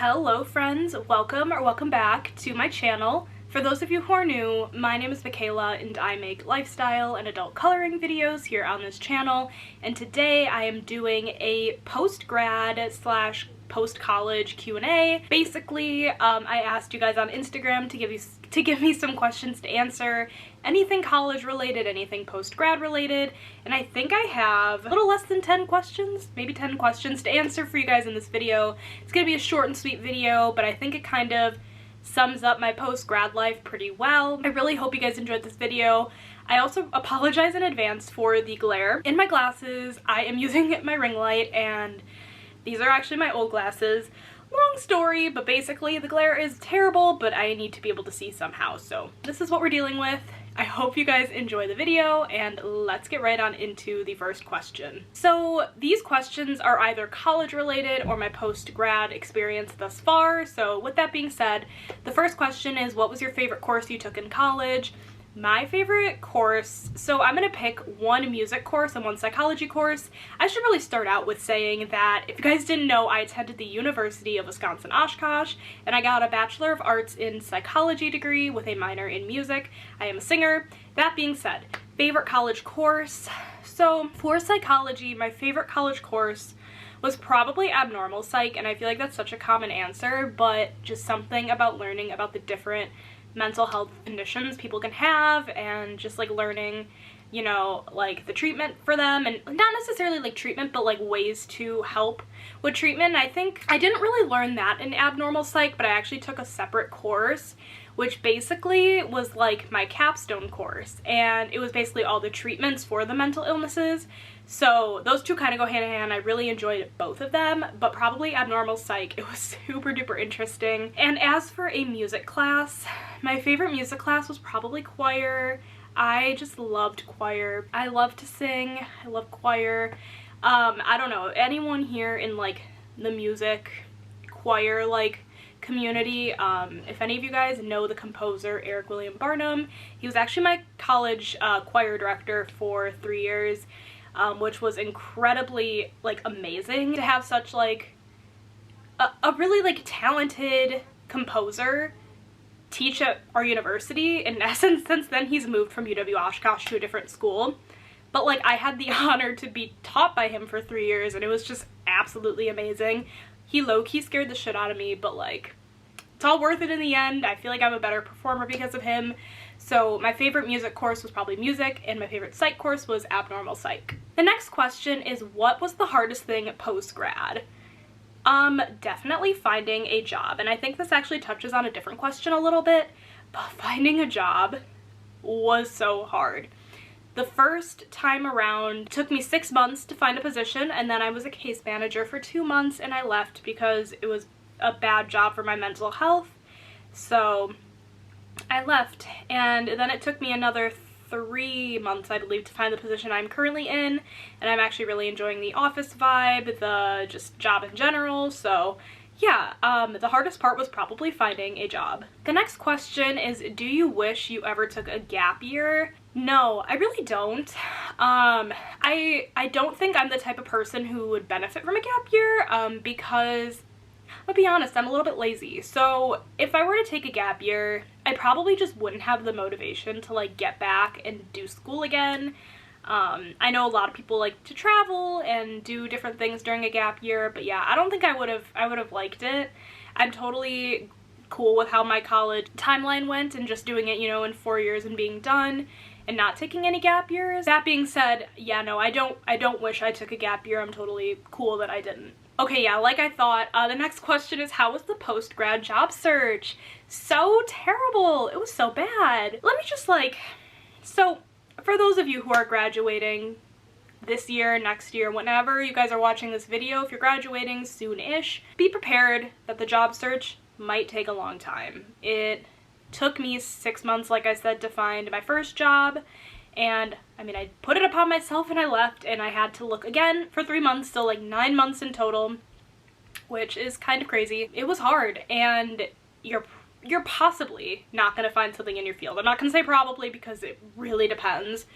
Hello friends, welcome back to my channel. For those of you who are new, my name is Michaela and I make lifestyle and adult coloring videos here on this channel, and today I am doing a post-grad slash post-college Q&A. Basically, I asked you guys on Instagram to give me some questions to answer, anything college related, anything post-grad related, and I think I have a little less than 10 questions, maybe 10 questions to answer for you guys in this video. It's gonna be a short and sweet video, but I think it kind of sums up my post-grad life pretty well. I really hope you guys enjoyed this video. I also apologize in advance for the glare in my glasses. I am using my ring light and these are actually my old glasses. Long story, but basically the glare is terrible, but I need to be able to see somehow, so this is what we're dealing with. I hope you guys enjoy the video, and let's get right on into the first question. So these questions are either college related or my post-grad experience thus far. So with that being said, the first question is, what was your favorite course you took in college? My favorite course, so I'm gonna pick one music course and one psychology course. I should really start out with saying that if you guys didn't know, I attended the University of Wisconsin-Oshkosh and I got a Bachelor of Arts in Psychology degree with a minor in music. I am a singer. That being said, favorite college course. So for psychology, my favorite college course was probably abnormal psych, and I feel like that's such a common answer, but just something about learning about the different mental health conditions people can have and just like learning, you know, like the treatment for them, and not necessarily like treatment, but like ways to help with treatment. I think I didn't really learn that in abnormal psych, but I actually took a separate course which basically was like my capstone course, and it was basically all the treatments for the mental illnesses. So those two kind of go hand in hand. I really enjoyed both of them, but probably abnormal psych. It was super duper interesting. And as for a music class, my favorite music class was probably choir. I just loved choir. I love to sing. I love choir. I don't know, anyone here in like the music choir like community, if any of you guys know the composer Eric William Barnum, he was actually my college choir director for 3 years, which was incredibly like amazing to have such like a really like talented composer teach at our university. In essence, since then he's moved from UW-Oshkosh to a different school, but like I had the honor to be taught by him for 3 years and it was just absolutely amazing. He low-key scared the shit out of me, but like it's all worth it in the end. I feel like I'm a better performer because of him. So my favorite music course was probably music, and my favorite psych course was abnormal psych. The next question is, what was the hardest thing post-grad? Definitely finding a job, and I think this actually touches on a different question a little bit, but finding a job was so hard. The first time around it took me 6 months to find a position, and then I was a case manager for 2 months and I left because it was a bad job for my mental health. So I left, and then it took me another 3 months, I believe, to find the position I'm currently in, and I'm actually really enjoying the office vibe, the just job in general. So yeah, the hardest part was probably finding a job. The next question is, do you wish you ever took a gap year? No, I really don't. I don't think I'm the type of person who would benefit from a gap year, because I'll be honest, I'm a little bit lazy. So if I were to take a gap year, I probably just wouldn't have the motivation to like get back and do school again. I know a lot of people like to travel and do different things during a gap year, but yeah, I don't think I would have liked it. I'm totally cool with how my college timeline went and just doing it, you know, in 4 years and being done and not taking any gap years. That being said, yeah, no, I don't wish I took a gap year. I'm totally cool that I didn't. Okay, yeah, like I thought, the next question is, how was the post-grad job search? So terrible. It was so bad. Let me just like, so for those of you who are graduating this year, next year, whenever you guys are watching this video, if you're graduating soon-ish, be prepared that the job search might take a long time. It took me 6 months, like I said, to find my first job. And I mean, I put it upon myself and I left, and I had to look again for 3 months, so like 9 months in total, which is kind of crazy. It was hard, and you're possibly not going to find something in your field. I'm not going to say probably because it really depends,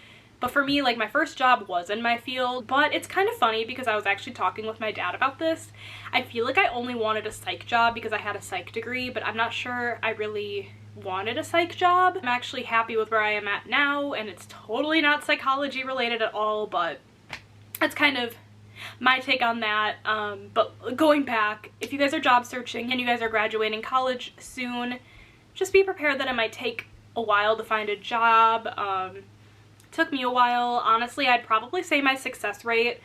But for me, like, my first job was in my field. But it's kind of funny because I was actually talking with my dad about this. I feel like I only wanted a psych job because I had a psych degree, but I'm not sure I really wanted a psych job. I'm actually happy with where I am at now, and it's totally not psychology related at all, but that's kind of my take on that. But going back, if you guys are job searching and you guys are graduating college soon, just be prepared that it might take a while to find a job. Took me a while. Honestly, I'd probably say my success rate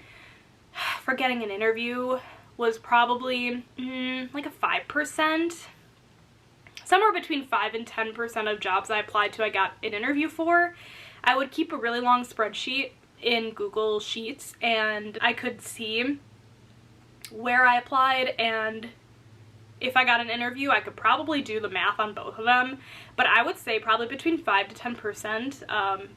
for getting an interview was probably like a 5%. Somewhere between 5 and 10% of jobs I applied to I got an interview for. I would keep a really long spreadsheet in Google Sheets, and I could see where I applied, and if I got an interview, I could probably do the math on both of them, but I would say probably between 5 to 10%.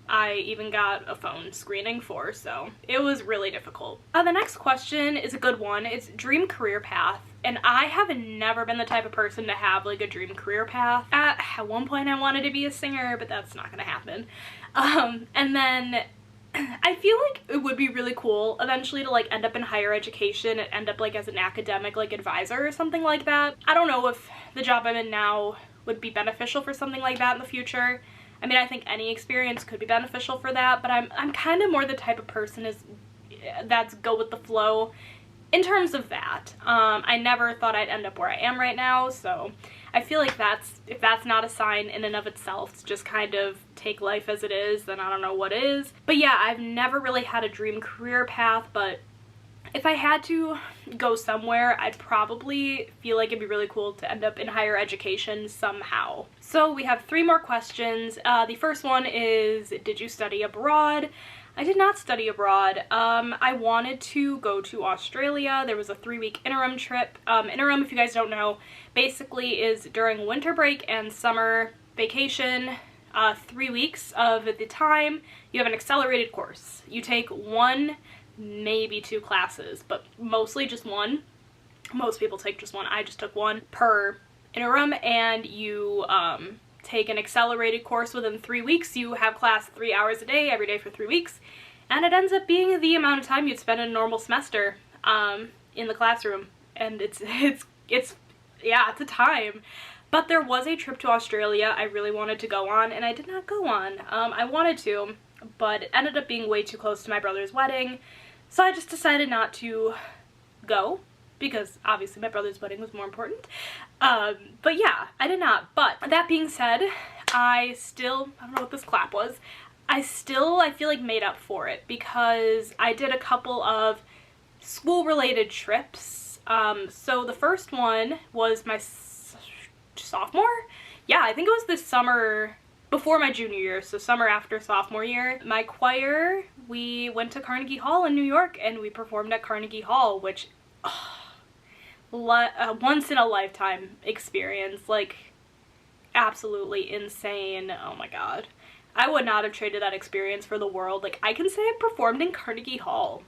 I even got a phone screening for, so it was really difficult. The next question is a good one. It's dream career path, and I have never been the type of person to have like a dream career path. At one point I wanted to be a singer, but that's not gonna happen. And then I feel like it would be really cool eventually to like end up in higher education and end up like as an academic like advisor or something like that. I don't know if the job I'm in now would be beneficial for something like that in the future. I mean, I think any experience could be beneficial for that, but I'm kind of more the type of person that's go with the flow in terms of that. I never thought I'd end up where I am right now, so I feel like if that's not a sign in and of itself to just kind of take life as it is, then I don't know what is. But yeah, I've never really had a dream career path, but if I had to go somewhere, I'd probably feel like it'd be really cool to end up in higher education somehow. So we have 3 more questions. The first one is, did you study abroad? I did not study abroad. I wanted to go to Australia. There was a 3-week interim trip. Interim, if you guys don't know, basically is during winter break and summer vacation, 3 weeks of the time, you have an accelerated course. You take 1, maybe 2 classes, but mostly just 1. Most people take just 1. I just took 1 per interim, and you take an accelerated course within 3 weeks. You have class 3 hours a day, every day for 3 weeks, and it ends up being the amount of time you'd spend in a normal semester in the classroom, and it's a time. But there was a trip to Australia I really wanted to go on, and I did not go on. I wanted to, but it ended up being way too close to my brother's wedding, so I just decided not to go, because obviously my brother's wedding was more important. But yeah, I did not. But that being said, I don't know what this clap was. I feel like made up for it because I did a couple of school-related trips. So the first one was my sophomore? Yeah, I think it was this summer before my junior year, so summer after sophomore year. My choir, we went to Carnegie Hall in New York, and we performed at Carnegie Hall, which once in a lifetime experience, like absolutely insane. Oh my god, I would not have traded that experience for the world. Like, I can say I performed in Carnegie Hall.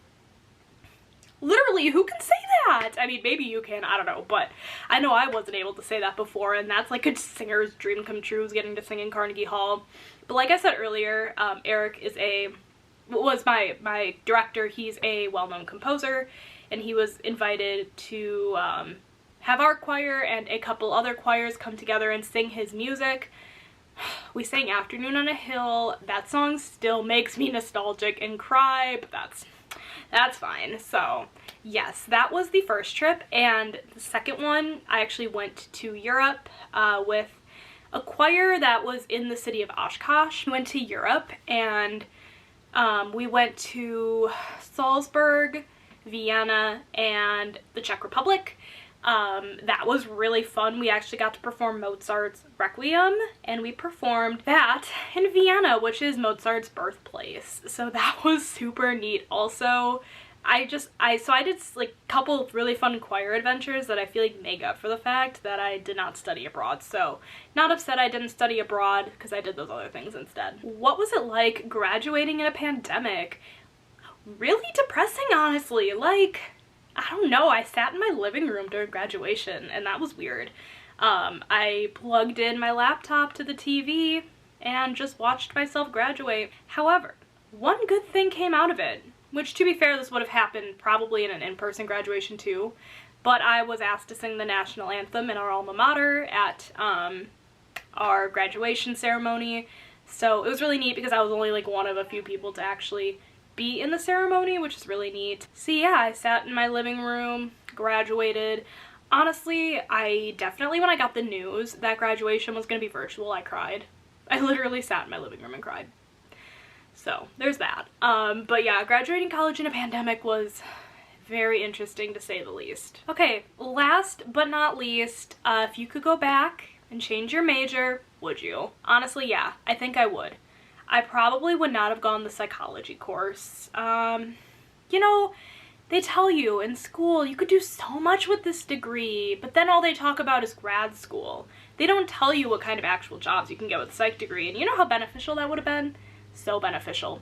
Literally, who can say that? I mean, maybe you can, I don't know, but I know I wasn't able to say that before, and that's like a singer's dream come true, is getting to sing in Carnegie Hall. But like I said earlier, Eric was my director. He's a well-known composer, and he was invited to have our choir and a couple other choirs come together and sing his music. We sang Afternoon on a Hill. That song still makes me nostalgic and cry, but that's fine. So yes, that was the first trip, and the second one, I actually went to Europe with a choir that was in the city of Oshkosh. We went to Europe, and we went to Salzburg, Vienna, and the Czech Republic. That was really fun. We actually got to perform Mozart's Requiem, and we performed that in Vienna, which is Mozart's birthplace. So that was super neat. Also, I did like a couple of really fun choir adventures that I feel like make up for the fact that I did not study abroad. So not upset I didn't study abroad, because I did those other things instead. What was it like graduating in a pandemic? Really depressing, honestly. Like, I don't know, I sat in my living room during graduation, and that was weird. I plugged in my laptop to the TV and just watched myself graduate. However, one good thing came out of it, which, to be fair, this would have happened probably in an in-person graduation too, but I was asked to sing the national anthem in our alma mater at our graduation ceremony, so it was really neat because I was only like one of a few people to actually be in the ceremony, which is really neat. So yeah, I sat in my living room, graduated. Honestly, I definitely, when I got the news that graduation was going to be virtual, I cried. I literally sat in my living room and cried. So there's that. But yeah, graduating college in a pandemic was very interesting to say the least. Okay, last but not least, if you could go back and change your major, would you? Honestly, yeah, I think I would. I probably would not have gone the psychology course. You know, they tell you in school you could do so much with this degree, but then all they talk about is grad school. They don't tell you what kind of actual jobs you can get with a psych degree, and you know how beneficial that would have been? So beneficial.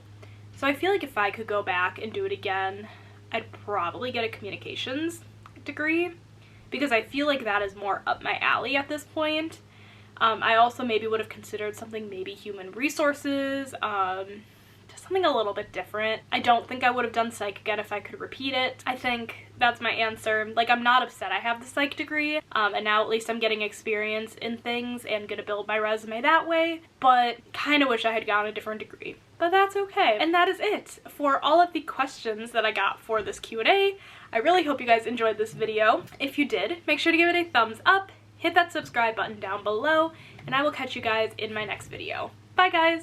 So I feel like if I could go back and do it again, I'd probably get a communications degree, because I feel like that is more up my alley at this point. I also maybe would have considered something maybe human resources, just something a little bit different. I don't think I would have done psych again if I could repeat it. I think that's my answer. Like, I'm not upset I have the psych degree, and now at least I'm getting experience in things and gonna build my resume that way, but kind of wish I had gotten a different degree. But that's okay. And that is it for all of the questions that I got for this Q&A. I really hope you guys enjoyed this video. If you did, make sure to give it a thumbs up, hit that subscribe button down below, and I will catch you guys in my next video. Bye guys!